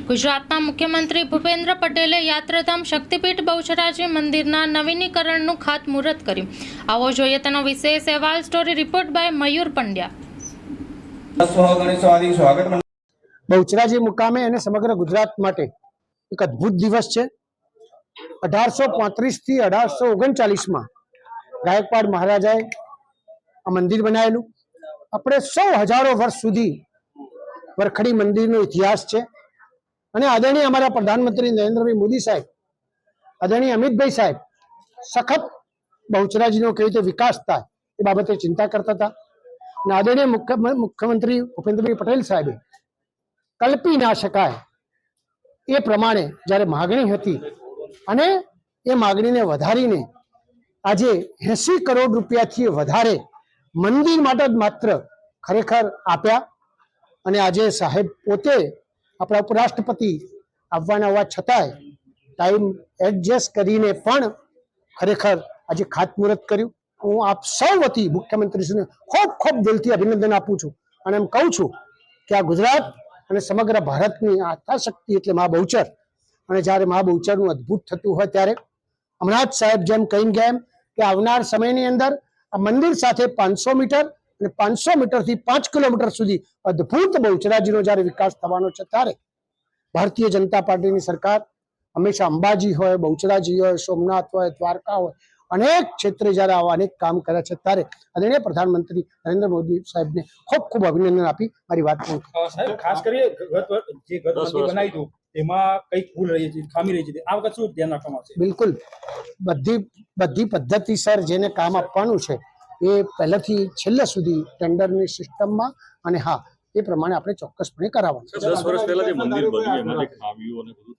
ગુજરાતના મુખ્યમંત્રી ભૂપેન્દ્ર પટેલે યાત્રાધામ શક્તિપીઠ બહુચરાજી મંદિરના નવીનીકરણનું ખાતમુહૂર્ત કર્યું. આવો જોઈએ તેનો વિશેષ અહેવાલ. સ્ટોરી રિપોર્ટ બાય મયુર પંડ્યા. બહુચરાજી મુકામે અને સમગ્ર ગુજરાત માટે એક અદ્ભુત દિવસ છે. 1835 થી 1839 ગાયકવાડ મહારાજાએ આ મંદિર બનાવેલું. આપણે સૌ હજારો વર્ષ સુધી વરખડી મંદિરનો ઇતિહાસ છે અને આદરણીય અમારા પ્રધાનમંત્રી નરેન્દ્રભાઈ મોદી સાહેબ, આદરણીય અમિતભાઈ સાહેબ સખત બહુચરાજીનો કેવી રીતે વિકાસ થાય એ બાબતે ચિંતા કરતા હતા. અને આદરણીય મુખ્યમંત્રી ભૂપેન્દ્રભાઈ પટેલ સાહેબે કલ્પી ના શકાય એ પ્રમાણે જ્યારે માગણી હતી અને એ માગણીને વધારીને આજે 80 કરોડ રૂપિયાથી વધારે મંદિર માટે જ માત્ર ખરેખર આપ્યા. અને આજે સાહેબ પોતે આપણા ઉપરાષ્ટ્રપતિ આવવાના હોવા છતાંય ટાઈમ એડજસ્ટ કરીને પણ ખરેખર આજે ખાતમુહૂર્ત કર્યું. હું આપ સૌ વતી મુખ્યમંત્રીશ્રીને ખૂબ ખૂબ દિલથી અભિનંદન આપું છું અને એમ કહું છું કે આ ગુજરાત અને સમગ્ર ભારતની આસ્થા શક્તિ એટલે મા બહુચર. અને જ્યારે મા બહુચરનું અદ્ભુત થતું હોય ત્યારે હમણાં જ સાહેબ જેમ કહીને ગયા એમ કે આવનાર સમયની અંદર આ મંદિર સાથે 500 મીટર અને 500 મીટરથી 5 કિલોમીટર સુધી અદ્ભુત બહુચરાજીનો જ્યારે વિકાસ થવાનો છે ત્યારે ભારતીય જનતા પાર્ટીની સરકાર હંમેશા અંબાજી હોય, બહુચરાજી હોય, સોમનાથ હોય, દ્વારકા હોય, અનેક ક્ષેત્રે જ્યારે આવા અનેક કામ કર્યા છે ત્યારે આદરણીય પ્રધાનમંત્રી નરેન્દ્ર મોદી સાહેબને ખૂબ ખૂબ અભિનંદન આપી મારી વાત પૂર્ણ કરું. સાહેબ ખાસ કરી જે ગત મંદિર બનાવી હતું એમાં કઈ ભૂલ રહી છે, ખામી રહી છે, આ વખત શું ધ્યાન રાખવામાં આવશે? બિલકુલ બધી પદ્ધતિસર જેને કામ આપવાનું છે એ પહેલેથી છેલ્લે સુધી ટેન્ડરની સિસ્ટમમાં અને હા એ પ્રમાણે આપણે ચોક્કસપણે કરાવવાનું. 10 વર્ષ પહેલા જે મંદિર બન્યું એમાં જે ખામીઓ અને બધું